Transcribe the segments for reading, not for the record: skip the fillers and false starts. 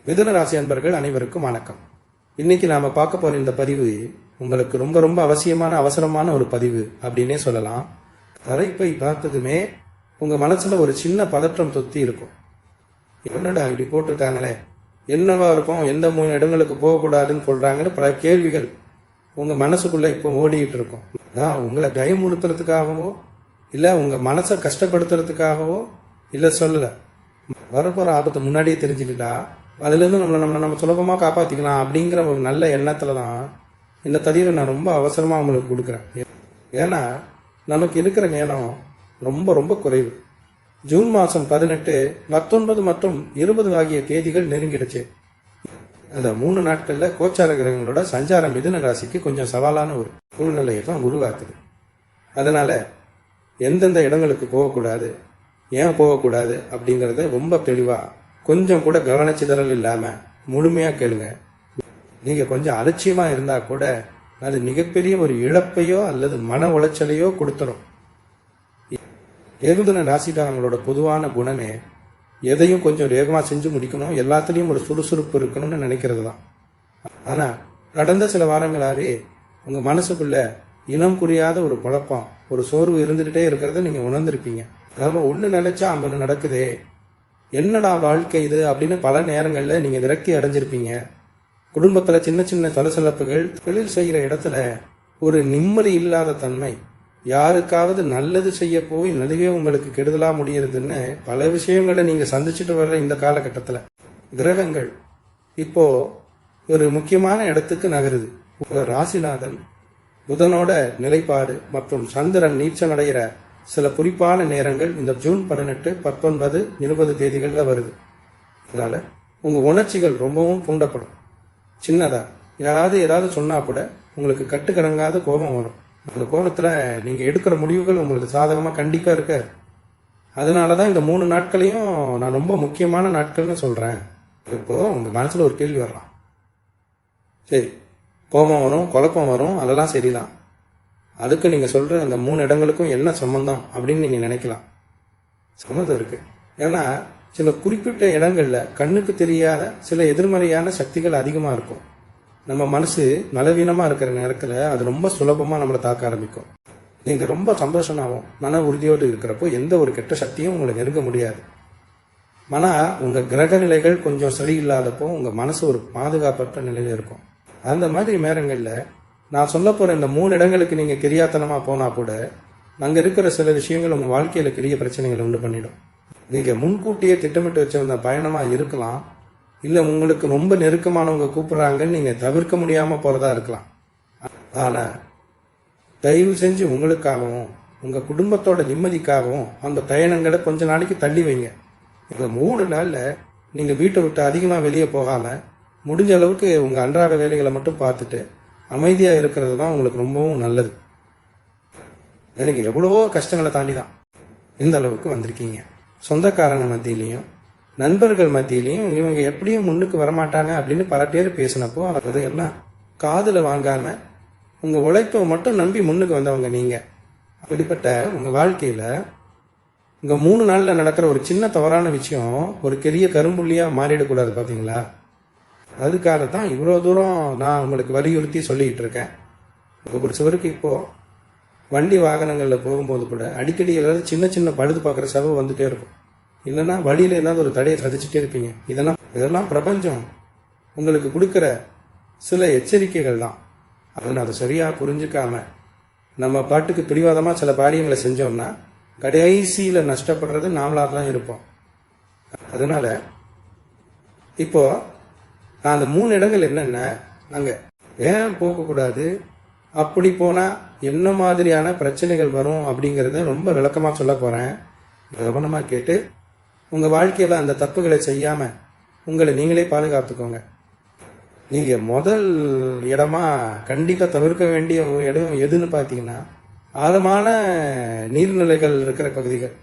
மிதுன ராசி அன்பர்கள் அனைவருக்கும் வணக்கம். இன்னைக்கு நாம பார்க்க போற இந்த பதிவு உங்களுக்கு ரொம்ப ரொம்ப அவசியமான அவசரமான ஒரு பதிவு அப்படின்னே சொல்லலாம். தலைப்பை பார்த்ததுமே உங்க மனசுல ஒரு சின்ன பதற்றம் தொத்தி இருக்கும். என்னடா இப்படி போட்டிருக்காங்களே, என்னவா இருக்கும், எந்த 3 இடங்களுக்கு போகக்கூடாதுன்னு சொல்றாங்கன்னு பல கேள்விகள் உங்க மனசுக்குள்ள இப்போ ஓடிக்கிட்டு இருக்கும். உங்களை பயமுறுத்துறதுக்காகவோ இல்ல உங்க மனசை கஷ்டப்படுத்துறதுக்காகவோ இல்ல சொல்லல, வரப்போற ஆபத்தை முன்னாடியே தெரிஞ்சுக்கிட்டா அதுலேருந்து நம்ம சுலபமாக காப்பாற்றிக்கலாம் அப்படிங்கிற ஒரு நல்ல எண்ணத்தில் தான் இந்த பதிவை நான் ரொம்ப அவசரமாக உங்களுக்கு கொடுக்குறேன். ஏன்னா நமக்கு இருக்கிற நேரம் ரொம்ப ரொம்ப குறைவு. ஜூன் மாதம் 18, 19 மற்றும் 20 ஆகிய தேதிகள் நெருங்கிடுச்சு. அந்த 3 நாட்களில் கோச்சார கிரகங்களோட சஞ்சாரம் மிதுன ராசிக்கு கொஞ்சம் சவாலான ஒரு சூழ்நிலையை தான் உருவாக்குது. அதனால் எந்தெந்த இடங்களுக்கு போகக்கூடாது, ஏன் போகக்கூடாது அப்படிங்கிறத ரொம்ப தெளிவாக கொஞ்சம் கூட கவனச்சிதறல் இல்லாமல் முழுமையாக கேளுங்க. நீங்கள் கொஞ்சம் அலட்சியமாக இருந்தால் கூட அது மிகப்பெரிய ஒரு இழப்பையோ அல்லது மன உளைச்சலையோ கொடுத்துரும். மிதுன ராசிக்காரங்களோட பொதுவான குணமே எதையும் கொஞ்சம் வேகமாக செஞ்சு முடிக்கணும், எல்லாத்துலேயும் ஒரு சுறுசுறுப்பு இருக்கணும்னு நினைக்கிறது தான். ஆனால் கடந்த சில வாரங்களாவே உங்கள் மனசுக்குள்ள இனம் புரியாத ஒரு குழப்பம், ஒரு சோர்வு இருந்துகிட்டே இருக்கிறத நீங்கள் உணர்ந்திருப்பீங்க. அதாவது ஒன்று நினைச்சா 50 நடக்குதே, என்னடா வாழ்க்கை இது அப்படின்னு பல நேரங்களில் நீங்கள் விரக்தி அடைஞ்சிருப்பீங்க. குடும்பத்தில் சின்ன சின்ன சலசலப்புகள், தொழில் செய்கிற இடத்துல ஒரு நிம்மதி இல்லாத தன்மை, யாருக்காவது நல்லது செய்ய போய் நடுவே உங்களுக்கு கெடுதலாக முடியறதுன்னு பல விஷயங்களை நீங்கள் சந்திச்சுட்டு வர்ற இந்த காலகட்டத்தில் கிரகங்கள் இப்போ ஒரு முக்கியமான இடத்துக்கு நகருது. ராசிநாதன் புதனோட நிலைப்பாடு மற்றும் சந்திரன் நீச்சல் அடைகிற சில குறிப்பான நேரங்கள் இந்த ஜூன் 18, 19, 20 தேதிகளில் வருது. அதனால உங்கள் உணர்ச்சிகள் ரொம்பவும் தூண்டப்படும். சின்னதா யாராவது ஏதாவது சொன்னா கூட உங்களுக்கு கட்டுக்கடங்காத கோபம் வரும். அந்த கோபத்தில் நீங்கள் எடுக்கிற முடிவுகள் உங்களுக்கு சாதகமாக கண்டிப்பாக இருக்க. அதனால தான் இந்த 3 நாட்களையும் நான் ரொம்ப முக்கியமான நாட்கள்னு சொல்கிறேன். இப்போது உங்கள் மனசில் ஒரு கேள்வி வரலாம். சரி, கோபம் வரும், குழப்பம் வரும், அதெல்லாம் சரிதான். அதுக்கு நீங்கள் சொல்கிற அந்த 3 இடங்களுக்கும் என்ன சம்பந்தம் அப்படின்னு நீங்கள் நினைக்கலாம். சம்மந்தம் இருக்குது. ஏன்னா சில குறிப்பிட்ட இடங்களில் கண்ணுக்கு தெரியாத சில எதிர்மறையான சக்திகள் அதிகமாக இருக்கும். நம்ம மனசு நலவீனமாக இருக்கிற நேரத்தில் அது ரொம்ப சுலபமாக நம்மளை தாக்க ஆரம்பிக்கும். நீங்கள் ரொம்ப சந்தோஷமாகவும் மன உறுதியோடு இருக்கிறப்போ எந்த ஒரு கெட்ட சக்தியும் உங்களை நெருங்க முடியாது. ஆனால் உங்கள் கிரக நிலைகள் கொஞ்சம் சரியில்லாதப்போ உங்கள் மனசு ஒரு பாதுகாப்பற்ற நிலையில் இருக்கும். அந்த மாதிரி நேரங்களில் நான் சொல்ல போகிற இந்த 3 இடங்களுக்கு நீங்கள் கிரியாத்தனமாக போனால் கூட அங்கே இருக்கிற சில விஷயங்கள் உங்கள் வாழ்க்கையில் பெரிய பிரச்சனைகளை உண்டு பண்ணிடும். நீங்கள் முன்கூட்டியே திட்டமிட்டு வச்சிருந்த பயணமாக இருக்கலாம், இல்லை உங்களுக்கு ரொம்ப நெருக்கமானவங்க கூப்பிட்றாங்கன்னு நீங்கள் தவிர்க்க முடியாமல் போகிறதா இருக்கலாம். ஆனால் தயவு செஞ்சு உங்களுக்காகவும் உங்கள் குடும்பத்தோட நிம்மதிக்காகவும் அந்த பயணங்களை கொஞ்ச நாளைக்கு தள்ளி வைங்க. இந்த 3 நாளில் நீங்கள் வீட்டை விட்டு அதிகமாக வெளியே போகாமல் முடிஞ்ச அளவுக்கு உங்கள் அன்றாட வேலைகளை மட்டும் பார்த்துட்டு அமைதியாக இருக்கிறது தான் உங்களுக்கு ரொம்பவும் நல்லது. எனக்கு எவ்வளவோ கஷ்டங்களை தாண்டி தான் இந்த அளவுக்கு வந்திருக்கீங்க. சொந்தக்காரங்க மத்தியிலையும் நண்பர்கள் மத்தியிலையும் இவங்க எப்படியும் முன்னுக்கு வரமாட்டாங்க அப்படின்னு பல பேர் பேசினப்போ அதையெல்லாம் காதில் வாங்காமல் உங்கள் உழைப்பை மட்டும் நம்பி முன்னுக்கு வந்தவங்க நீங்கள். அப்படிப்பட்ட உங்கள் வாழ்க்கையில் இங்கே 3 நாளில் நடக்கிற ஒரு சின்ன தவறான விஷயம் ஒரு பெரிய கரும்புள்ளியாக மாறிடக்கூடாது. பார்த்தீங்களா? அதுக்காகத்தான் இவ்வளோ தூரம் நான் உங்களுக்கு வலியுறுத்தி சொல்லிக்கிட்டு இருக்கேன். ஒரு சிவருக்கு இப்போது வண்டி வாகனங்களில் போகும்போது கூட அடிக்கடி ஏதாவது சின்ன சின்ன பழுது பார்க்குற செலவு வந்துகிட்டே இருக்கும். இல்லைன்னா வழியில் ஏதாவது ஒரு தடையை சதிச்சுட்டே இருப்பீங்க. இதெல்லாம் பிரபஞ்சம் உங்களுக்கு கொடுக்குற சில எச்சரிக்கைகள் தான். அதை சரியாக புரிஞ்சுக்காம நம்ம பாட்டுக்கு பிடிவாதமாக சில காரியங்களை செஞ்சோம்னா கடைசியில் நஷ்டப்படுறது நாமளாக தான் இருப்போம். அதனால் இப்போது நான் அந்த 3 இடங்கள் என்னென்ன, நாங்கள் ஏன் போகக்கூடாது, அப்படி போனால் என்ன மாதிரியான பிரச்சனைகள் வரும் அப்படிங்கிறத ரொம்ப விளக்கமாக சொல்ல போகிறேன். கவனமாக கேட்டு உங்கள் வாழ்க்கையில் அந்த தப்புகளை செய்யாமல் உங்களை நீங்களே பாதுகாத்துக்கோங்க. நீங்கள் முதல் இடமா கண்டிப்பாக தவிர்க்க வேண்டிய ஒரு இடம் எதுன்னு பார்த்தீங்கன்னா ஆழமான நீர்நிலைகள் இருக்கிற பகுதிகள்.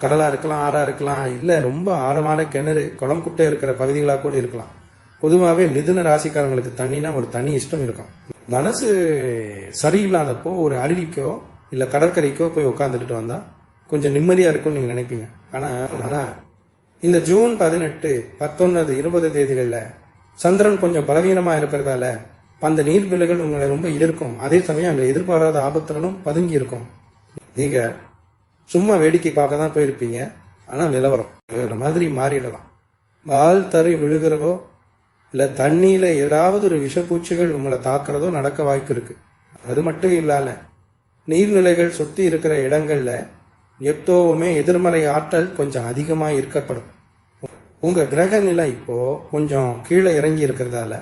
கடலாக இருக்கலாம், ஆறாக இருக்கலாம், இல்லை ரொம்ப ஆழமான கிணறு, குளம் குட்டை இருக்கிற பகுதிகளாக கூட இருக்கலாம். பொதுவாகவே மிதுன ராசிக்காரங்களுக்கு தண்ணினா ஒரு தனி இஷ்டம் இருக்கும். மனசு சரியில்லாதப்போ ஒரு அருவிக்கோ இல்லை கடற்கரைக்கோ போய் உட்காந்துட்டு வந்தால் கொஞ்சம் நிம்மதியாக இருக்கும்னு நீங்கள் நினைப்பீங்க. ஆனால் இந்த ஜூன் 18, 19, 20 தேதிகளில் சந்திரன் கொஞ்சம் பலவீனமாக இருக்கிறதால அந்த நீர்வீழ்ச்சிகள் உங்களை ரொம்ப ஈர்க்கும். அதே சமயம் அங்கே எதிர்பாராத ஆபத்துகளும் பதுங்கி இருக்கும். நீங்கள் சும்மா வேடிக்கை பார்க்க தான் போயிருப்பீங்க, ஆனால் நிலவரம் வேறு மாதிரி மாறிடலாம். வால் தரை விழுகிறதோ இல்லை தண்ணியில் ஏதாவது ஒரு விஷப்பூச்சிகள் உங்களை தாக்குறதோ நடக்க வாய்ப்பு இருக்குது. அது மட்டும் இல்லாத நீர்நிலைகள் சுற்றி இருக்கிற இடங்களில் எப்போவுமே எதிர்மறை ஆற்றல் கொஞ்சம் அதிகமாக ஈர்க்கப்படும். உங்கள் கிரக நிலை இப்போது கொஞ்சம் கீழே இறங்கி இருக்கிறதால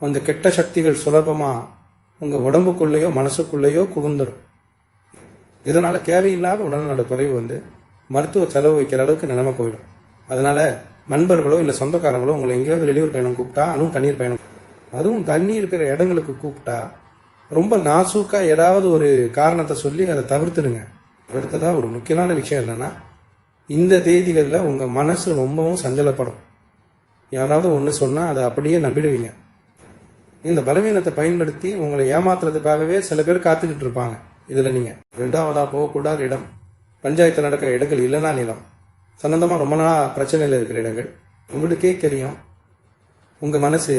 அந்த கெட்ட சக்திகள் சுலபமாக உங்கள் உடம்புக்குள்ளேயோ மனசுக்குள்ளேயோ புகுந்துடும். இதனால் தேவையில்லாத உடல்நல குறைவு மருத்துவ செலவு வைக்கிற அளவுக்கு நிலைமை போயிடும். அதனால் நண்பர்களோ இல்லை சொந்தக்காரங்களோ உங்களை எங்கேயாவது வெளியூர் பயணம் கூப்பிட்டா, அதுவும் தண்ணீர் பயணம், அதுவும் தண்ணி இருக்கிற இடங்களுக்கு கூப்பிட்டா ரொம்ப நாசூக்காக ஏதாவது ஒரு காரணத்தை சொல்லி அதை தவிர்த்துடுங்க. அடுத்ததாக ஒரு முக்கியமான விஷயம் என்னென்னா, இந்த தேதிகளில் உங்கள் மனசு ரொம்பவும் சஞ்சலப்படும். யாராவது ஒன்று சொன்னால் அதை அப்படியே நம்பிடுவீங்க. இந்த பலவீனத்தை பயன்படுத்தி உங்களை ஏமாத்துறதுக்காகவே சில பேர் காத்துக்கிட்டு இருப்பாங்க. இதில் நீங்கள் 2வதாக போகக்கூடாத இடம், பஞ்சாயத்து நடக்கிற இடங்கள் இல்லைனா நிலம், சம்பந்தமாக ரொம்ப நாளாக பிரச்சனையில் இருக்கிற இடங்கள். உங்களுக்கே தெரியும் உங்கள் மனசு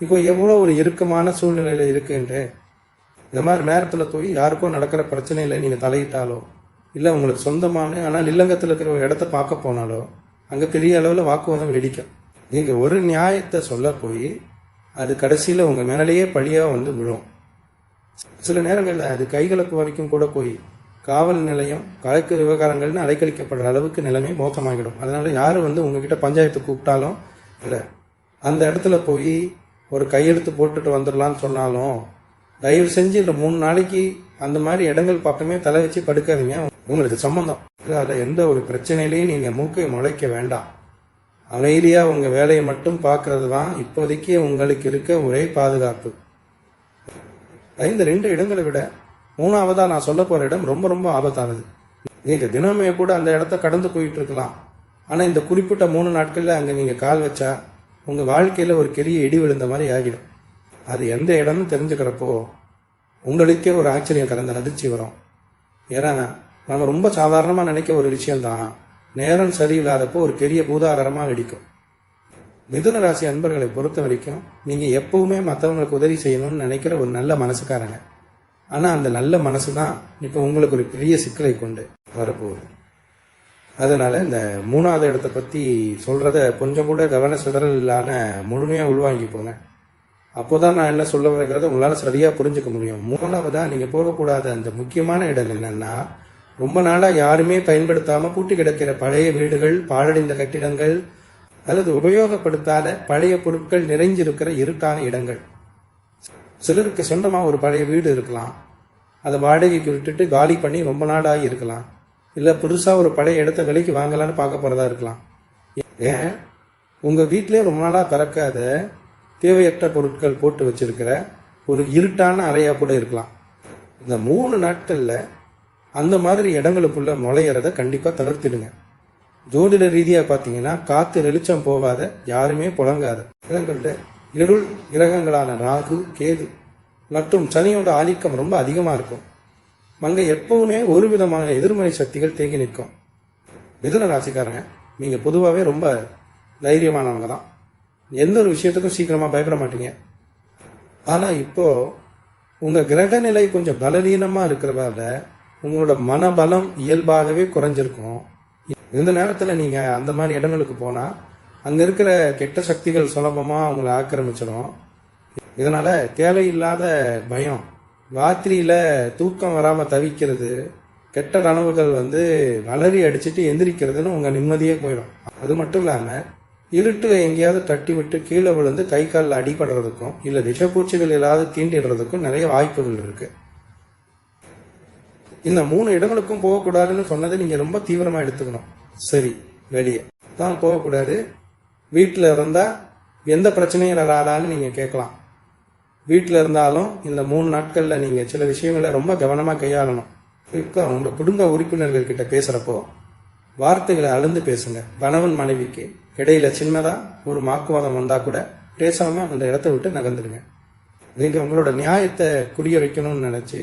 இப்போ எவ்வளோ ஒரு இறுக்கமான சூழ்நிலையில் இருக்குன்ட்டு. இந்த மாதிரி நேரத்தில் போய் யாருக்கோ நடக்கிற பிரச்சனையில் நீங்கள் தலையிட்டாலோ, இல்லை உங்களுக்கு சொந்தமான ஆனால் இல்லங்கத்தில் இருக்கிற ஒரு இடத்த பார்க்க போனாலோ அங்கே பெரிய அளவில் வாக்குவாதம் வெடிக்கும். நீங்கள் ஒரு நியாயத்தை சொல்ல போய் அது கடைசியில் உங்கள் மேலேயே பழியாக விழும். சில நேரங்களில் அது கைகளுக்கு வரைக்கும் கூட போய் காவல் நிலையம், கலக்கு விவகாரங்கள்னு அலைக்கழிக்கப்படுற அளவுக்கு நிலைமை மோசமாகிடும். அதனால யார் உங்ககிட்ட பஞ்சாயத்து கூப்பிட்டாலும் இல்லை, அந்த இடத்துல போய் ஒரு கையெழுத்து போட்டுட்டு வந்துடலான்னு சொன்னாலும் தயவு செஞ்சு இந்த 3 நாளைக்கு அந்த மாதிரி இடங்கள் பக்கமே தலை வச்சு படுக்காதீங்க. உங்களுக்கு சம்பந்தம் அதில் எந்த ஒரு பிரச்சனையிலையும் நீங்கள் மூக்கை முளைக்க வேண்டாம். அமைதியாக உங்கள் வேலையை மட்டும் பார்க்கறது தான் இப்போதைக்கு உங்களுக்கு இருக்க ஒரே பாதுகாப்பு. இந்த 2 இடங்களை விட 3வதாக நான் சொல்ல போகிற இடம் ரொம்ப ரொம்ப ஆபத்தானது. நீங்கள் தினமே கூட அந்த இடத்த கடந்து போயிட்டு இருக்கலாம், ஆனால் இந்த குறிப்பிட்ட 3 நாட்களில் அங்கே நீங்கள் கால் வச்சா உங்கள் வாழ்க்கையில் ஒரு பெரிய இடி விழுந்த மாதிரி ஆகிடும். அது எந்த இடம்னு தெரிஞ்சுக்கிறப்போ உங்களுக்கே ஒரு ஆச்சரியம் கலந்த அதிர்ச்சி வரும். ஏன்னா நம்ம ரொம்ப சாதாரணமாக நினைக்க ஒரு விஷயம்தான் நேரம் சரியில்லாதப்போ ஒரு பெரிய பூதாகரமாக வெடிக்கும். மிதுன ராசி அன்பர்களை பொறுத்த வரைக்கும் நீங்கள் எப்பவுமே மற்றவங்களுக்கு உதவி செய்யணும்னு நினைக்கிற ஒரு நல்ல மனசுக்காரங்க. ஆனால் அந்த நல்ல மனசு தான் இப்போ உங்களுக்கு ஒரு பெரிய சிக்கலை கொண்டு வரப்போகுது. அதனால் இந்த 3வது இடத்தை பற்றி சொல்கிறத கொஞ்சம் கூட கவன சிதறல் இல்லாமல் முழுமையாக உள்வாங்கி போங்க. அப்போ தான் நான் என்ன சொல்ல வைக்கிறத உங்களால் சரியாக புரிஞ்சுக்க முடியும். 3வதாக நீங்கள் போகக்கூடாத அந்த முக்கியமான இடம் என்னென்னா, ரொம்ப நாளாக யாருமே பயன்படுத்தாமல் பூட்டி கிடக்கிற பழைய வீடுகள், பாழடைந்த கட்டிடங்கள் அல்லது உபயோகப்படுத்தாத பழைய பொருட்கள் நிறைஞ்சிருக்கிற இருட்டான இடங்கள். சிலருக்கு சொந்தமாக ஒரு பழைய வீடு இருக்கலாம், அதை வாடகைக்கு விட்டுட்டு காலி பண்ணி ரொம்ப நாளாகி இருக்கலாம். இல்லை புதுசாக ஒரு பழைய இடத்த விலைக்கு வாங்கலான்னு பார்க்க போகிறதா இருக்கலாம். ஏன் உங்கள் வீட்டிலே ரொம்ப நாளாக திறக்காத தேவையற்ற பொருட்கள் போட்டு வச்சிருக்கிற ஒரு இருட்டான அறையாக கூட இருக்கலாம். இந்த 3 நாட்களில் அந்த மாதிரி இடங்களுக்குள்ள நுழையிறத கண்டிப்பாக தவிர்த்திடுங்க. ஜோதிட ரீதியாக பார்த்தீங்கன்னா காற்று வெளிச்சம் போகாத, யாருமே புழங்காத இடங்கள்ல இருள் கிரகங்களான ராகு, கேது மற்றும் சனியோட ஆதிக்கம் ரொம்ப அதிகமாக இருக்கும். அங்கே எப்பவுமே ஒரு விதமான எதிர்மறை சக்திகள் தேங்கி நிற்கும். மிதுன ராசிக்காரங்க நீங்கள் பொதுவாகவே ரொம்ப தைரியமானவங்க தான். எந்த ஒரு விஷயத்துக்கும் சீக்கிரமாக பயப்பட மாட்டீங்க. ஆனால் இப்போது உங்கள் கிரகநிலை கொஞ்சம் பலவீனமாக இருக்கிறதால உங்களோட மனபலம் இயல்பாகவே குறைஞ்சிருக்கும். இந்த நேரத்தில் நீங்கள் அந்த மாதிரி இடங்களுக்கு போனால் அங்கே இருக்கிற கெட்ட சக்திகள் சுலபமாக அவங்கள ஆக்கிரமிச்சிடும். இதனால் தேவையில்லாத பயம், ராத்திரியில் தூக்கம் வராமல் தவிக்கிறது, கெட்ட கனவுகள் வளரி அடிச்சுட்டு எந்திரிக்கிறதுன்னு உங்கள் நிம்மதியே போயிடும். அது மட்டும் இல்லாமல் இருட்டு எங்கேயாவது தட்டி விட்டு கீழே விழுந்து கை காலில் அடிபடுறதுக்கும் இல்லை விஷப்பூச்சிகள் ஏதாவது தீண்டிடுறதுக்கும் நிறைய வாய்ப்புகள் இருக்குது. இந்த 3 இடங்களுக்கும் போகக்கூடாதுன்னு சொன்னதை நீங்கள் ரொம்ப தீவிரமாக எடுத்துக்கணும். சரி, வெளியே தான் போகக்கூடாது, வீட்டில் இருந்தால் எந்த பிரச்சனையும் வராதான்னு நீங்கள் கேட்கலாம். வீட்டில் இருந்தாலும் இந்த 3 நாட்களில் நீங்கள் சில விஷயங்களை ரொம்ப கவனமாக கையாளணும். இப்போ உங்கள் குடும்ப உறுப்பினர்கள் கிட்ட பேசுகிறப்போ வார்த்தைகளை அளந்து பேசுங்க. கணவன் மனைவிக்கு இடையில சின்னதாக ஒரு வாக்குவாதம் வந்தால் கூட பேசாமல் அந்த இடத்த விட்டு நகர்ந்துடுங்க. நீங்கள் உங்களோட நியாயத்தை புரிய வைக்கணும்னு நினச்சி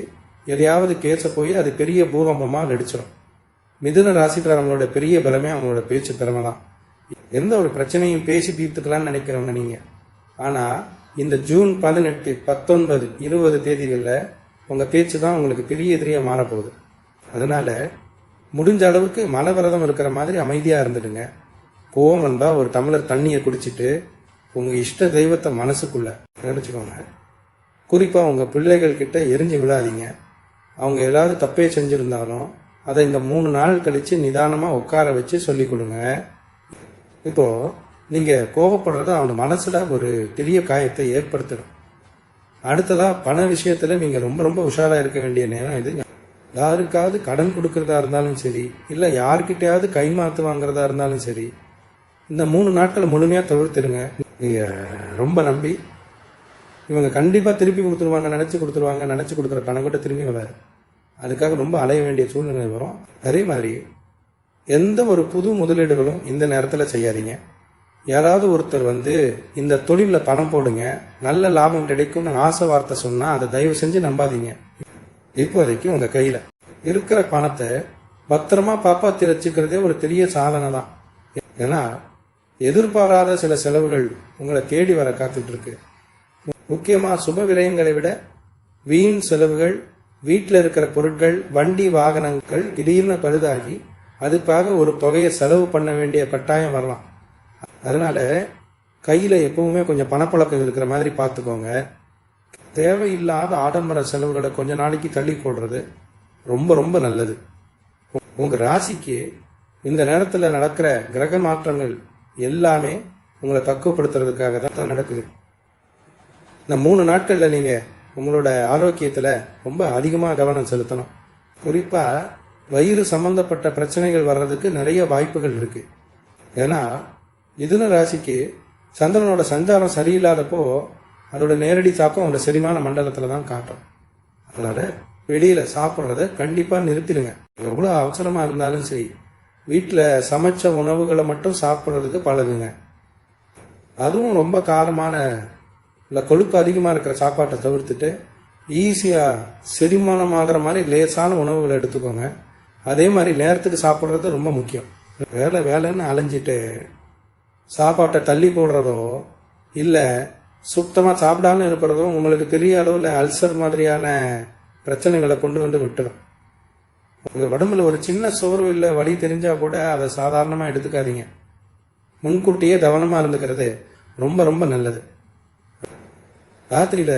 எதையாவது பேச போய் அது பெரிய பூகம்பமாக நடிச்சிடும். மிதுன ராசிக்காரங்களோட பெரிய பலமே அவங்களோட பேச்சு திறமை தான். எந்த ஒரு பிரச்சனையும் பேசி தீர்த்துக்கலாம்னு நினைக்கிறவங்க நீங்க. ஆனா இந்த ஜூன் 18, 19, 20 தேதிகளில் உங்க பேச்சு தான் உங்களுக்கு பெரிய எதிரியா மாறப்போகுது. அதனால முடிஞ்ச அளவுக்கு மன விரதம் இருக்கிற மாதிரி அமைதியா இருந்துடுங்க. கோவம் வந்தா ஒரு டம்ளர் தண்ணியை குடிச்சிட்டு உங்க இஷ்ட தெய்வத்தை மனசுக்குள்ள நினைச்சுக்கோங்க. குறிப்பா உங்க பிள்ளைகள் கிட்ட எரிஞ்சு விடாதீங்க. அவங்க ஏதாவது தப்பே செஞ்சிருந்தாலும் அதை இந்த 3 நாள் கழிச்சு நிதானமா உட்கார வச்சு சொல்லி கொடுங்க. இப்போ நீங்க கோபப்படுறது அவன் மனசுல ஒரு பெரிய காயத்தை ஏற்படுத்திடும். அடுத்ததா பண விஷயத்துல நீங்க ரொம்ப ரொம்ப உஷாரா இருக்க வேண்டிய நேரம் இது. யாருக்காவது கடன் கொடுக்கறதா இருந்தாலும் சரி, இல்ல யாருக்கிட்டையாவது கைமாத்து வாங்குறதா இருந்தாலும் சரி, இந்த 3 நாட்கள் முழுமையா தவிர்த்துடுங்க. நீங்க ரொம்ப நம்பி இவங்க கண்டிப்பா திருப்பி கொடுத்துருவாங்க, நினைச்சு கொடுக்குற பணம் கூட திரும்பி வராது. அதுக்காக ரொம்ப அலைய வேண்டிய சூழ்நிலை வரும். அதே மாதிரி எந்த ஒரு புது முதலீடுகளும் இந்த நேரத்தில் செய்யாதீங்க. யாராவது ஒருத்தர் இந்த தொழிலில் பணம் போடுங்க, நல்ல லாபம் கிடைக்கும்னு ஆசை வார்த்தை சொன்னா அதை தயவு செஞ்சு நம்பாதீங்க. இப்போதைக்கு உங்க கையில இருக்கிற பணத்தை பத்திரமா காப்பாற்றி வச்சுக்கிறதே ஒரு பெரிய சாதனை தான். ஏன்னா எதிர்பாராத சில செலவுகள் உங்களை தேடி வர காத்துட்டு இருக்கு. முக்கியமா சுப விரயங்களை விட வீண் செலவுகள், வீட்டில் இருக்கிற பொருட்கள், வண்டி வாகனங்கள் திடீர்னு பழுதாகி அதுக்காக ஒரு தொகையை செலவு பண்ண வேண்டிய கட்டாயம் வரலாம். அதனால கையில எப்பவுமே கொஞ்சம் பணப்பழக்கம் இருக்கிற மாதிரி பார்த்துக்கோங்க. தேவையில்லாத ஆடம்பர செலவுகளை கொஞ்ச நாளைக்கு தள்ளி போடுறது ரொம்ப ரொம்ப நல்லது. உங்க ராசிக்கு இந்த நேரத்தில் நடக்கிற கிரக மாற்றங்கள் எல்லாமே உங்களை பக்குவப்படுத்துறதுக்காக தான் நடக்குது. இந்த 3 நாட்கள்ல நீங்க உங்களோட ஆரோக்கியத்துல ரொம்ப அதிகமா கவனம் செலுத்தணும். குறிப்பா வயிறு சம்பந்தப்பட்ட பிரச்சனைகள் வர்றதுக்கு நிறைய வாய்ப்புகள் இருக்கு. ஏன்னா மிதுன ராசிக்கு சந்திரனோட சஞ்சாரம் சரியில்லாதப்போ அதோட நேரடி தாக்கம் உங்களோட செரிமான மண்டலத்துல தான் காட்டும். அதனால வெளியில சாப்பிட்றத கண்டிப்பா நிறுத்திடுங்க. எவ்வளவு அவசரமா இருந்தாலும் சரி, வீட்டில் சமைச்ச உணவுகளை மட்டும் சாப்பிட்றதுக்கு பழகுங்க. அதுவும் ரொம்ப காரமான இல்லை கொழுப்பு அதிகமாக இருக்கிற சாப்பாட்டை தவிர்த்துட்டு ஈஸியாக செரிமானம் ஆகிற மாதிரி லேசான உணவுகளை எடுத்துக்கோங்க. அதே மாதிரி நேரத்துக்கு சாப்பிட்றது ரொம்ப முக்கியம். வேலைன்னு அலைஞ்சிட்டு சாப்பாட்டை தள்ளி போடுறதோ இல்லை சுத்தமாக சாப்பிடாம இருக்கிறதோ உங்களுக்கு பெரிய அளவில் அல்சர் மாதிரியான பிரச்சனைகளை கொண்டு விட்டுடும். உங்கள் உடம்புல ஒரு சின்ன சோர்வு இல்லை வலி தெரிஞ்சால் கூட அதை சாதாரணமாக எடுத்துக்காதீங்க. முன்கூட்டியே கவனமாக இருந்துக்கிறது ரொம்ப ரொம்ப நல்லது. ராத்திரியில்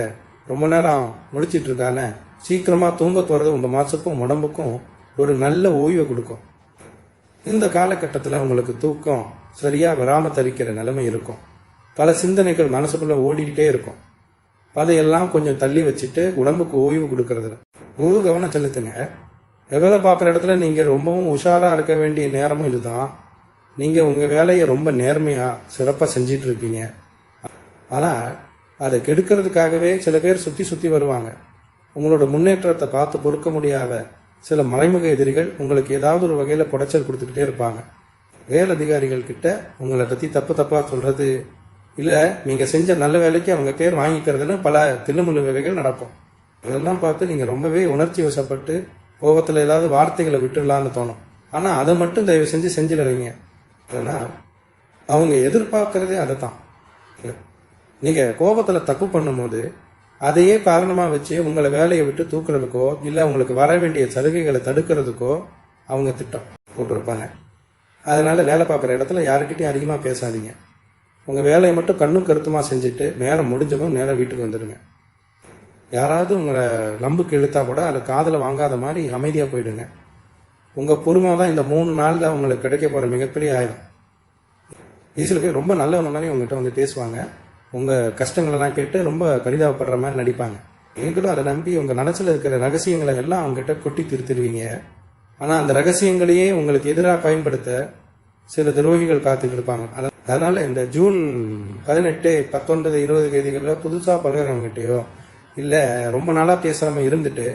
ரொம்ப நேரம் முழிச்சிட்டு இருக்கான சீக்கிரமாக தூங்க போகிறது உங்கள் மனசுக்கும் உடம்புக்கும் ஒரு நல்ல ஓய்வை கொடுக்கும். இந்த காலகட்டத்தில் உங்களுக்கு தூக்கம் சரியாக வராமல் தவிக்கிற நிலைமை இருக்கும். பல சிந்தனைகள் மனசுக்குள்ள ஓடிக்கிட்டே இருக்கும். அதையெல்லாம் கொஞ்சம் தள்ளி வச்சுட்டு உடம்புக்கு ஓய்வு கொடுக்கறது முழு கவனம் செலுத்துங்க. வேலை பார்க்குற இடத்துல நீங்கள் ரொம்பவும் உஷாராக இருக்க வேண்டிய நேரமும் இதுதான். நீங்கள் உங்கள் வேலையை ரொம்ப நேர்மையாக சிறப்பாக செஞ்சிட்டு இருப்பீங்க. ஆனால் அதை கெடுக்கிறதுக்காகவே சில பேர் சுற்றி வருவாங்க. உங்களோட முன்னேற்றத்தை பார்த்து பொறுக்க முடியாத சில மறைமுக எதிரிகள் உங்களுக்கு ஏதாவது ஒரு வகையில் புடைச்சல் கொடுத்துக்கிட்டே இருப்பாங்க. மேலதிகாரிகள் கிட்ட உங்களை பற்றி தப்பாக சொல்கிறது, இல்லை நீங்கள் செஞ்ச நல்ல வேலைக்கு அவங்க பேர் வாங்கிக்கிறதுன்னு பல தில்லுமுள்ளு வேலைகள் நடக்கும். இதெல்லாம் பார்த்து நீங்கள் ரொம்பவே உணர்ச்சி வசப்பட்டு கோபத்தில் ஏதாவது வார்த்தைகளை விட்டுடலான்னு தோணும். ஆனால் அதை மட்டும் தயவு செஞ்சு செஞ்சிடுறீங்க. அதனால் அவங்க எதிர்பார்க்கறதே அதை தான். நீங்கள் கோபத்தில் தப்பு பண்ணும்போது அதையே காரணமாக வச்சு உங்களை வேலையை விட்டு தூக்குறதுக்கோ இல்லை உங்களுக்கு வர வேண்டிய சலுகைகளை தடுக்கிறதுக்கோ அவங்க திட்டம் போட்டிருப்பாங்க. அதனால வேலை பார்க்குற இடத்துல யாருக்கிட்டையும் அதிகமாக பேசாதீங்க. உங்கள் வேலையை மட்டும் கண்ணும் கருத்துமாக செஞ்சுட்டு நேரம் முடிஞ்சதும் நேரம் வீட்டுக்கு வந்துடுங்க. யாராவது உங்களை லம்புக்கு இழுத்தா கூட அதை காதில் வாங்காத மாதிரி அமைதியாக போயிடுங்க. உங்கள் பொறுமை தான் இந்த 3 நாளில் உங்களுக்கு கிடைக்க போகிற மிகப்பெரிய ஆயுதம். சில பேர் ரொம்ப நல்லவங்க மாதிரி உங்கள்கிட்ட பேசுவாங்க. உங்கள் கஷ்டங்களெல்லாம் கேட்டு ரொம்ப கடிதாப்படுற மாதிரி நடிப்பாங்க. நீங்களும் அதை நம்பி உங்கள் மனசில் இருக்கிற ரகசியங்களை எல்லாம் அவங்ககிட்ட கொட்டி திருத்திடுவீங்க. ஆனால் அந்த ரகசியங்களையே உங்களுக்கு எதிராக பயன்படுத்த சில துரோகிகள் காத்துக்கிட்டு இருப்பாங்க. அதனால இந்த ஜூன் 18, 19, 20 தேதிகளில் புதுசாக பழகிறவங்ககிட்டயோ இல்லை ரொம்ப நாளாக பேசுகிறவங்க இருந்துட்டு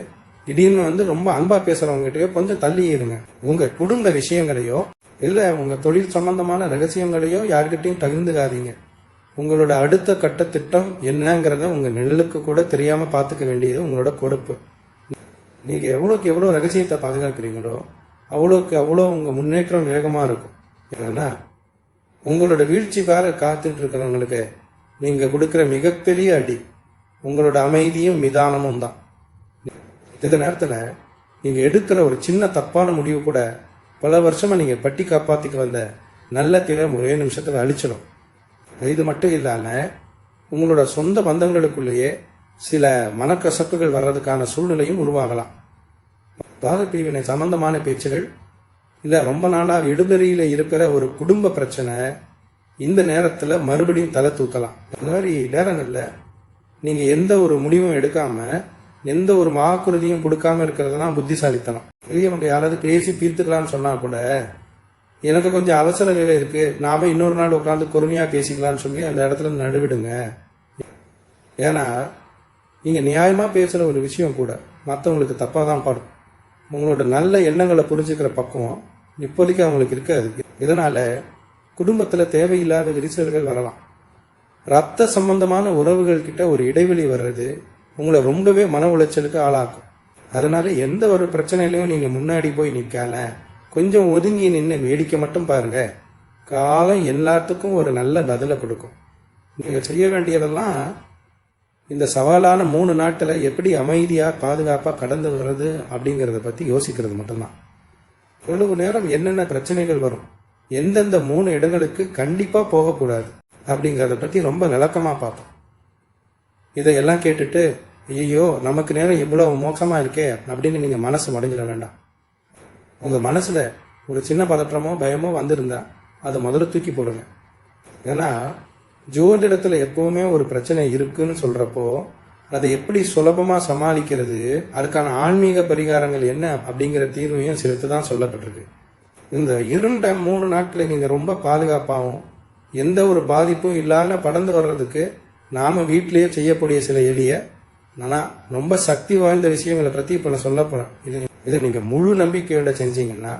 திடீர்னு ரொம்ப அன்பாக பேசுகிறவங்ககிட்டயோ கொஞ்சம் தள்ளி இருங்க. உங்கள் குடும்ப விஷயங்களையோ இல்லை உங்கள் தொழில் சம்பந்தமான ரகசியங்களையோ யார்கிட்டையும் பகிர்ந்துக்காதீங்க. உங்களோட அடுத்த கட்ட திட்டம் என்னங்கிறத உங்கள் நிழலுக்கு கூட தெரியாமல் பார்த்துக்க வேண்டியது உங்களோட பொறுப்பு. நீங்கள் எவ்வளோக்கு எவ்வளோ ரகசியத்தை பாதுகாக்கிறீங்களோ அவ்வளோக்கு அவ்வளோ உங்கள் முன்னேற்றம் வேகமாக இருக்கும். ஏன்னா உங்களோட வீழ்ச்சிக்காக காத்துட்டு இருக்கிறவங்களுக்கு நீங்க கொடுக்குற மிகப்பெரிய அடி உங்களோட அமைதியும் நிதானமும் தான். இந்த நேரத்தில் நீங்க எடுக்கிற ஒரு சின்ன தப்பான முடிவு கூட பல வருஷமா நீங்க பட்டி காப்பாத்திக்கு வந்த நல்ல திறம் ஒரே நிமிஷத்துல அழிச்சிடும். இது மட்டும் இல்லாம உங்களோட சொந்த பந்தங்களுக்குள்ளேயே சில மனக்கசப்புகள் வர்றதுக்கான சூழ்நிலையும் உருவாகலாம். பாகப்பிரிவினை சம்பந்தமான பேச்சுகள் இல்ல ரொம்ப நாளா விடுதலையில இருக்கிற ஒரு குடும்ப பிரச்சனை இந்த நேரத்துல மறுபடியும் தலை தூக்கலாம். இந்த மாதிரி நேரங்கள்ல நீங்க எந்த ஒரு முடிவும் எடுக்காம எந்த ஒரு வாக்குறுதியும் கொடுக்காம இருக்கிறது தான் புத்திசாலித்தனம். பெரியவங்க யாராவது பேசி தீர்த்துக்கலாம்னு சொன்னா கூட எனக்கு கொஞ்சம் அவசர வேலை இருக்கு, நாம இன்னொரு நாள் உட்காந்து பொறுமையா பேசிக்கலாம்னு சொல்லி அந்த இடத்துல நடுவிடுங்க. ஏன்னா நீங்க நியாயமா பேசுற ஒரு விஷயம் கூட மற்றவங்களுக்கு தப்பா தான் படும். உங்களோட நல்ல எண்ணங்களை புரிஞ்சுக்கிற பக்குவம் இப்போதைக்கு அவங்களுக்கு இருக்காது. இதனால குடும்பத்துல தேவையில்லாத விரிசல்கள் வரலாம். ரத்த சம்பந்தமான உறவுகள் கிட்ட ஒரு இடைவெளி வர்றது உங்களை ரொம்பவே மன உளைச்சலுக்கு ஆளாக்கும். அதனால எந்த ஒரு பிரச்சனையிலையும் நீங்க முன்னாடி போய் நிற்கால கொஞ்சம் ஒதுங்கி நின்று வேடிக்கை மட்டும் பாருங்க. காலம் எல்லாத்துக்கும் ஒரு நல்ல பதிலை கொடுக்கும். நீங்க செய்ய வேண்டியதெல்லாம் இந்த சவாலான 3 நாட்களை எப்படி அமைதியா பாதுகாப்பா கடந்து வர்றது அப்படிங்கறத பத்தி யோசிக்கிறது மட்டும்தான். இவ்வளவு நேரம் என்னென்ன பிரச்சனைகள் வரும், எந்தெந்த 3 இடங்களுக்கு கண்டிப்பா போகக்கூடாது அப்படிங்கறத பத்தி ரொம்ப விளக்கமா பார்ப்போம். இதையெல்லாம் கேட்டுட்டு ஐயோ நமக்கு நேரம் இவ்வளவு மோசமா இருக்கே அப்படின்னு நீங்க மனசு மடைஞ்சிட வேண்டாம். உங்க மனசுல ஒரு சின்ன பதற்றமோ பயமோ வந்திருந்தா அதை முதல்ல தூக்கி போடுங்க. ஏன்னா ஜோதிடத்துல எப்பவுமே ஒரு பிரச்சனை இருக்குன்னு சொல்றப்போ அதை எப்படி சுலபமா சமாளிக்கிறது, அதுக்கான ஆன்மீக பரிகாரங்கள் என்ன அப்படிங்கிற தீர்வையும் சேர்த்து தான் சொல்லப்பட்டிருக்கு. இந்த 2-3 நாட்களை நீங்க ரொம்ப பாதுகாப்பாகவும் எந்த ஒரு பாதிப்பும் இல்லாம கடந்து வர்றதுக்கு நாம வீட்டிலேயே செய்யக்கூடிய சில எளிய ஆனா ரொம்ப சக்தி வாய்ந்த விஷயங்களை பத்தி இப்ப நான் சொல்ல போறேன். இதை நீங்க முழு நம்பிக்கையோட செஞ்சீங்கன்னா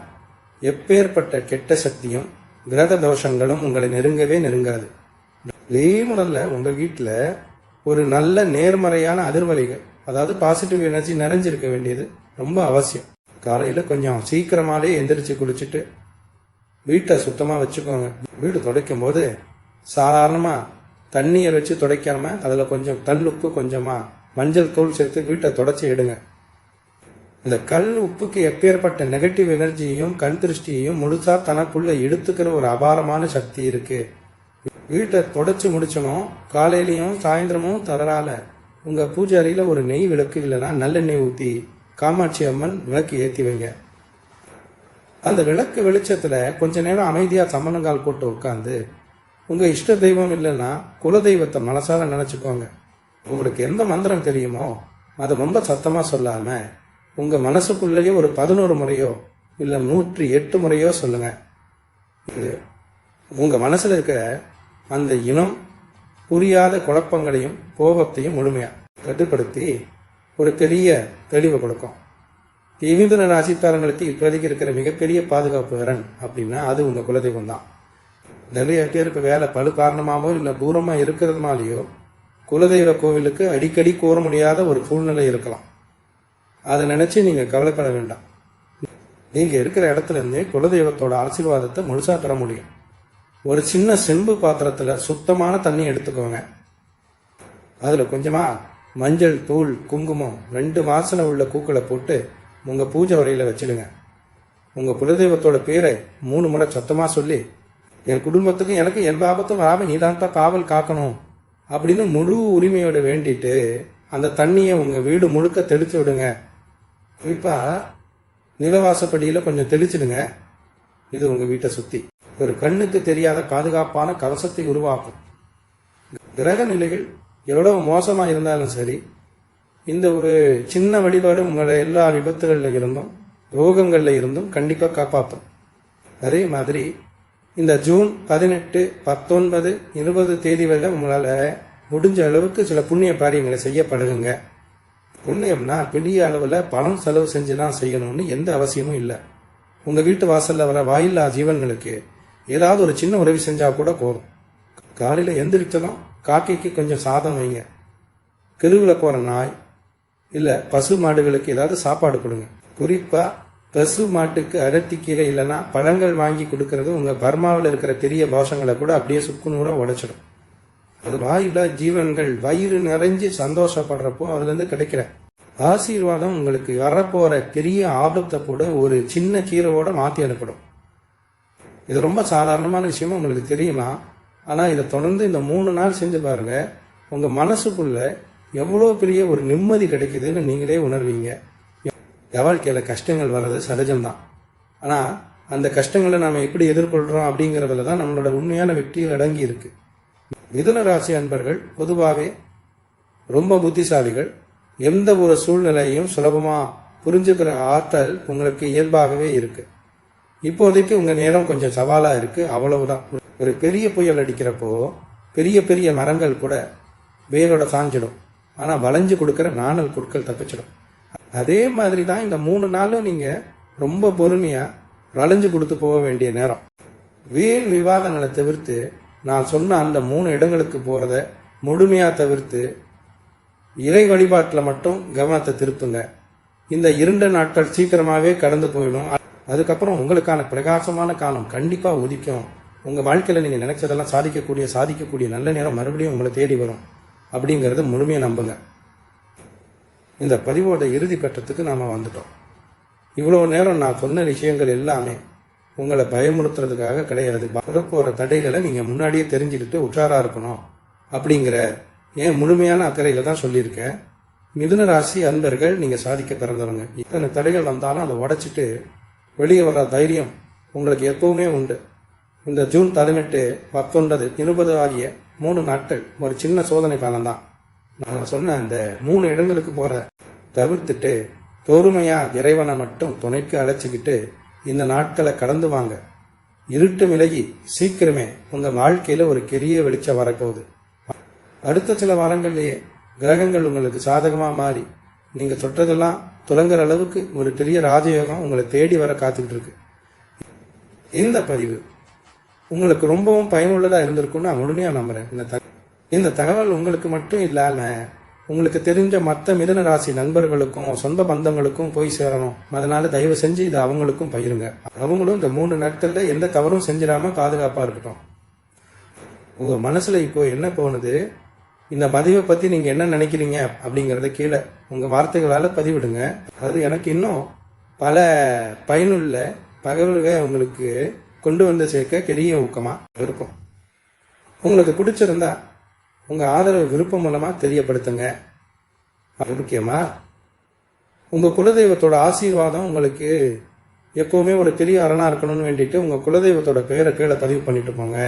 எப்பேற்பட்ட கெட்ட சக்தியும் கிரக தோஷங்களும் உங்களை நெருங்கவே நெருங்காது. இதே முதல்ல உங்க வீட்டுல ஒரு நல்ல நேர்மறையான அதிர்வலைகள், அதாவது பாசிட்டிவ் எனர்ஜி நிறைஞ்சிருக்க வேண்டியது ரொம்ப அவசியம். காலையில கொஞ்சம் சீக்கிரமாலே எந்திரிச்சு குளிச்சுட்டு வீட்டை சுத்தமா வச்சுக்கோங்க. வீடு துடைக்கும் போது சாதாரணமா தண்ணியை வச்சு துடைக்காம அதுல கொஞ்சம் கல்லுப்பு கொஞ்சமா மஞ்சள் தூள் சேர்த்து வீட்டை தொடச்சி எடுங்க. இந்த கல் உப்புக்கு எப்பேற்பட்ட நெகட்டிவ் எனர்ஜியையும் கண் திருஷ்டியையும் முழுசா தனக்குள்ள எடுத்துக்கிற ஒரு அபாரமான சக்தி இருக்கு. வீட்டை தொடச்சு முடிச்சனும் காலையிலயும் சாயந்தரமும் தவறால உங்க பூஜை அறையில ஒரு நெய் விளக்கு இல்லைன்னா நல்லெண்ணெய் ஊத்தி காமாட்சி அம்மன் விளக்கு ஏற்றி வைங்க. அந்த விளக்கு வெளிச்சத்துல கொஞ்ச நேரம் அமைதியா சமணங்கால் போட்டு உட்காந்து உங்க இஷ்ட தெய்வம் இல்லைன்னா குலதெய்வத்தை மனசார நினைச்சுக்கோங்க. உங்களுக்கு எந்த மந்திரம் தெரியுமோ அதை ரொம்ப சத்தமா சொல்லாம உங்க மனசுக்குள்ளேயே ஒரு 11 முறையோ இல்ல 108 முறையோ சொல்லுங்க. உங்க மனசுல இருக்கிற அந்த இனம் புரியாத குழப்பங்களையும் கோபத்தையும் முழுமையா கட்டுப்படுத்தி ஒரு பெரிய தெளிவை கொடுக்கும். தீவிர ராசிக்காரங்களுக்கு இப்போதைக்கு இருக்கிற மிகப்பெரிய பாதுகாப்பு வரன் அப்படின்னா அது உங்க குலதெய்வம் தான். நிறைய பேருக்கு வேலை பழு காரணமாவோ இல்லை தூரமா இருக்கிறதுனாலேயோ குலதெய்வ கோவிலுக்கு அடிக்கடி கூற முடியாத ஒரு சூழ்நிலை இருக்கலாம். அதை நினைச்சு நீங்க கவலைப்பட வேண்டாம். நீங்க இருக்கிற இடத்துல இருந்தே குலதெய்வத்தோட ஆசீர்வாதத்தை முழுசா பெற முடியும். ஒரு சின்ன செம்பு பாத்திரத்துல சுத்தமான தண்ணி எடுத்துக்கோங்க. அதுல கொஞ்சமா மஞ்சள் தூள் குங்குமம் 2 வாசனை உள்ள பூக்களை போட்டு உங்க பூஜை அறையில வச்சிடுங்க. உங்க குலதெய்வத்தோட பேரை 3 முறை சத்தமா சொல்லி என் குடும்பத்துக்கும் எனக்கு எந்த ஆபத்தும் வராம நீதான் தான் காவல் காக்கணும் அப்படின்னு முழு உரிமையோட வேண்டிட்டு அந்த தண்ணியை உங்க வீடு முழுக்க தெளிச்சு விடுங்க. குறிப்பா நிலவாசப்படியில கொஞ்சம் தெளிச்சிடுங்க. இது உங்க வீட்டை சுத்தி ஒரு கண்ணுக்கு தெரியாத பாதுகாப்பான கவசத்தை உருவாக்கும். கிரக நிலைகள் எவ்வளவு மோசமா இருந்தாலும் சரி, இந்த ஒரு சின்ன வழிபாடு உங்களை எல்லா விபத்துகள்ல இருந்தும் ரோகங்கள்ல இருந்தும் கண்டிப்பா காப்பாற்றும். அதே மாதிரி இந்த ஜூன் 18, 19, 20 தேதிகளில் உங்களால முடிஞ்ச அளவுக்கு சில புண்ணிய காரியங்களை செய்ய பழகுங்க. புண்ணியம்னா பெரிய அளவில் பணம் செலவு செஞ்சுதான் செய்யணும்னு எந்த அவசியமும் இல்லை. உங்க வீட்டு வாசல்ல வர வாயில்லா ஜீவன்களுக்கு ஏதாவது ஒரு சின்ன உதவி செஞ்சா கூட போதும். காலையில எந்திரிச்சதும் காக்கைக்கு கொஞ்சம் சாதம் வைங்க. தெருவில் போற நாய் இல்ல பசு மாடுகளுக்கு ஏதாவது சாப்பாடு கொடுங்க. குறிப்பா பசு மாட்டுக்கு அடர்த்தி கீரை இல்லைன்னா பழங்கள் வாங்கி கொடுக்கறது உங்கள் பர்மாவில் இருக்கிற பெரிய பாசங்களை கூட அப்படியே சுக்குநூறாக உடைச்சிடும். அது வாயில ஜீவன்கள் வயிறு நிறைஞ்சு சந்தோஷப்படுறப்போ அதுலேருந்து கிடைக்கிற ஆசீர்வாதம் உங்களுக்கு வரப்போற பெரிய ஆபத்தை கூட ஒரு சின்ன கீரையோட மாற்றி அனுப்பிடும். இது ரொம்ப சாதாரணமான விஷயமா உங்களுக்கு தெரியுமா? ஆனால் இதை தொடர்ந்து இந்த 3 நாள் செஞ்சு பாருங்க, உங்கள் மனசுக்குள்ள எவ்வளோ பெரிய ஒரு நிம்மதி கிடைக்குதுன்னு நீங்களே உணர்வீங்க. வாழ்க்கையில் கஷ்டங்கள் வர்றது சகஜம்தான். ஆனால் அந்த கஷ்டங்களை நாம் எப்படி எதிர்கொள்கிறோம் அப்படிங்கிறதுல தான் நம்மளோட உண்மையான வெற்றியில் அடங்கி இருக்கு. மிதுன ராசி அன்பர்கள் பொதுவாகவே ரொம்ப புத்திசாலிகள். எந்த ஒரு சூழ்நிலையும் சுலபமாக புரிஞ்சுக்கிற ஆற்றல் உங்களுக்கு இயல்பாகவே இருக்கு. இப்போதைக்கு உங்கள் நேரம் கொஞ்சம் சவாலாக இருக்கு, அவ்வளவுதான். ஒரு பெரிய புயல் அடிக்கிறப்போ பெரிய பெரிய மரங்கள் கூட வேரோட சாஞ்சிடும், ஆனால் வளைஞ்சு கொடுக்குற நாணல் பொருட்கள் தப்பிச்சிடும். அதே மாதிரி தான் இந்த 3 நாளும் நீங்கள் ரொம்ப பொறுமையாக வளைஞ்சு கொடுத்து போக வேண்டிய நேரம். வீண் விவாதங்களை தவிர்த்து நான் சொன்ன அந்த 3 இடங்களுக்கு போகிறத முழுமையாக தவிர்த்து இறை வழிபாட்டில் மட்டும் கவனத்தை திருப்புங்க. இந்த 2 நாட்கள் சீக்கிரமாகவே கடந்து போயிடும். அதுக்கப்புறம் உங்களுக்கான பிரகாசமான காலம் கண்டிப்பாக உதிக்கும். உங்கள் வாழ்க்கையில் நீங்கள் நினைச்சதெல்லாம் சாதிக்கக்கூடிய நல்ல நேரம் மறுபடியும் உங்களை தேடி வரும் அப்படிங்கிறத முழுமையாக நம்புங்க. இந்த பதிவோட இறுதி கட்டத்துக்கு நாம் வந்துட்டோம். இவ்வளோ நேரம் நான் சொன்ன விஷயங்கள் எல்லாமே உங்களை பயமுறுத்துறதுக்காக கிடையாது. வரப்போகிற தடைகளை நீங்கள் முன்னாடியே தெரிஞ்சுக்கிட்டு உற்சாராக இருக்கணும் அப்படிங்கிற ஏன் முழுமையான அக்கறையில் தான் சொல்லியிருக்கேன். மிதுன ராசி அன்பர்கள் நீங்கள் சாதிக்க பிறந்தவங்க. இத்தனை தடைகள் வந்தாலும் அதை உடைச்சிட்டு வெளியே வர தைரியம் உங்களுக்கு எப்பவுமே உண்டு. இந்த ஜூன் 18, 19, 20 ஆகிய 3 நாட்கள் ஒரு சின்ன சோதனை காலம் தான். நான் சொன்ன அந்த 3 இடங்களுக்கு போகிற தவிர்த்துட்டு பொறுமையாக இறைவனை மட்டும் துணைக்கு அழைச்சிக்கிட்டு இந்த நாட்களை கடந்து வாங்க. இருட்டு விலகி சீக்கிரமே உங்கள் வாழ்க்கையில் ஒரு பெரிய வெளிச்சம் வரப்போகுது. அடுத்த சில வாரங்கள்லேயே கிரகங்கள் உங்களுக்கு சாதகமாக மாறி நீங்கள் தொட்டதெல்லாம் துலங்குற அளவுக்கு ஒரு பெரிய ராஜயோகம் உங்களை தேடி வர காத்துக்கிட்டு இருக்கு. இந்த பதிவு உங்களுக்கு ரொம்பவும் பயனுள்ளதாக இருந்திருக்குன்னு நான் முழுமையாக நம்புகிறேன். இந்த தகவல் உங்களுக்கு மட்டும் இல்லாமல் உங்களுக்கு தெரிஞ்ச மற்ற மிதுன ராசி நண்பர்களுக்கும் சொந்த பந்தங்களுக்கும் போய் சேரணும். அதனால தயவு செஞ்சு இதை அவங்களுக்கும் பகிருங்க. அவங்களும் இந்த 3 நாட்களில் எந்த தவறும் செஞ்சிடாமல் பாதுகாப்பாக இருக்கட்டும். உங்கள் மனசில் இப்போ என்ன போனது, இந்த பதிவை பற்றி நீங்கள் என்ன நினைக்கிறீங்க அப்படிங்கிறத கீழே உங்கள் வார்த்தைகளால் பதிவிடுங்க. அது எனக்கு இன்னும் பல பயனுள்ள தகவல்கள் உங்களுக்கு கொண்டு வந்து சேர்க்க பெரிய ஊக்கமாக இருக்கும். உங்களுக்கு பிடிச்சிருந்தா உங்கள் ஆதரவு விருப்பம் மூலமாக தெரியப்படுத்துங்க. அது முக்கியமாக உங்கள் குலதெய்வத்தோட ஆசீர்வாதம் உங்களுக்கு எப்போவுமே ஒரு பெரிய அரணாக இருக்கணும்னு வேண்டிட்டு உங்கள் குலதெய்வத்தோட பெயரை கீழே பதிவு பண்ணிட்டு போங்க.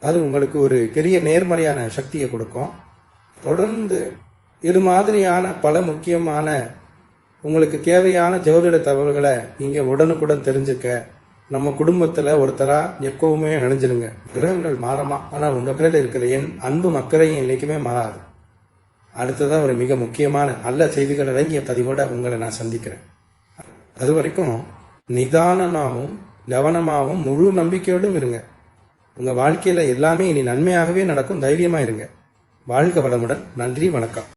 அது உங்களுக்கு ஒரு பெரிய நேர்மறையான சக்தியை கொடுக்கும். தொடர்ந்து இது மாதிரியான பல முக்கியமான உங்களுக்கு தேவையான ஜோதிட தகவல்களை நீங்கள் உடனுக்குடன் தெரிஞ்சுக்க நம்ம குடும்பத்தில் ஒருத்தராக எப்பவுமே நினைஞ்சிருங்க. கிரகங்கள் மாறமா, ஆனால் உங்கள் பேரில் இருக்கிற என் அன்பு மக்களையும் என்றைக்குமே மாறாது. அடுத்ததான் ஒரு மிக முக்கியமான நல்ல செய்திகள் அடங்கிய பதிவோட உங்களை நான் சந்திக்கிறேன். அது வரைக்கும் நிதானமாகவும் கவனமாகவும் முழு நம்பிக்கையோடும் இருங்க. உங்கள் வாழ்க்கையில் எல்லாமே இனி நன்மையாகவே நடக்கும். தைரியமாக இருங்க. வாழ்க வளமுடன். நன்றி, வணக்கம்.